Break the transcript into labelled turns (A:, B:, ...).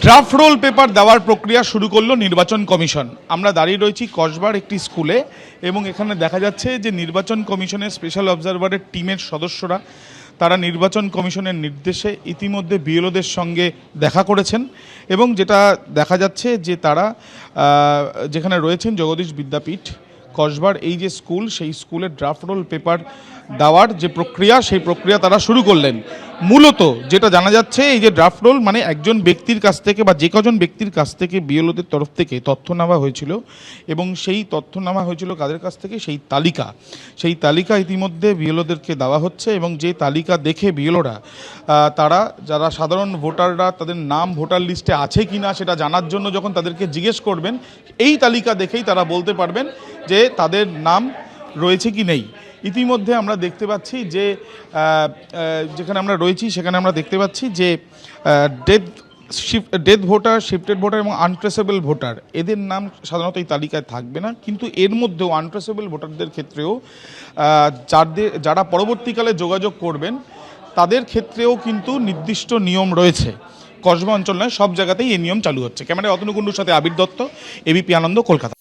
A: Draft roll paper দেওয়ার প্রক্রিয়া শুরু করলো নির্বাচন কমিশন। আমরা দাঁড়িয়ে রয়েছি কসবার একটি স্কুলে এবং এখানে দেখা যাচ্ছে যে নির্বাচন কমিশনের স্পেশাল অবজারভারের টিমের সদস্যরা তারা নির্বাচন কমিশনের নির্দেশে ইতিমধ্যে বিএলওদের সঙ্গে দেখা করেছেন এবং যেটা দেখা যাচ্ছে যে তারা যেখানে রয়েছেন জগদীশ বিদ্যাপীঠ কসবার এই যে স্কুল, সেই স্কুলের ড্রাফট রোল পেপার দেওয়ার যে প্রক্রিয়া, সেই প্রক্রিয়া তারা শুরু করলেন। মূলত যেটা জানা যাচ্ছে, এই যে ড্রাফট রোল মানে একজন ব্যক্তির কাছ থেকে বা যে কজন ব্যক্তির কাছ থেকে বিএলওদের তরফ থেকে তথ্য নেওয়া হয়েছিল এবং সেই তথ্য নেওয়া হয়েছিল কাদের কাছ থেকে, সেই তালিকা ইতিমধ্যে বিএলওদেরকে দেওয়া হচ্ছে এবং যে তালিকা দেখে বিএলওরা তারা যারা সাধারণ ভোটাররা তাদের নাম ভোটার লিস্টে আছে কি না সেটা জানার জন্য যখন তাদেরকে জিজ্ঞেস করবেন, এই তালিকা দেখেই তারা বলতে পারবেন যে তাদের নাম রয়েছে কি নেই। ইতিমধ্যে আমরা দেখতে পাচ্ছি যে যেখানে আমরা রয়েছি সেখানে আমরা দেখতে পাচ্ছি যে ডেথ ভোটার, শিফটেড ভোটার এবং আনট্রেসেবল ভোটার এদের নাম সাধারণত এই তালিকায় থাকবে না, কিন্তু এর মধ্যেও আনট্রেসেবল ভোটারদের ক্ষেত্রেও যারা পরবর্তীকালে যোগাযোগ করবেন তাদের ক্ষেত্রেও কিন্তু নির্দিষ্ট নিয়ম রয়েছে। কসবা অঞ্চল নয়, সব জায়গাতেই এই নিয়ম চালু হচ্ছে। ক্যামেরায় অতনু কুণ্ডুর সাথে আবির দত্ত, এবিপি আনন্দ, কলকাতা।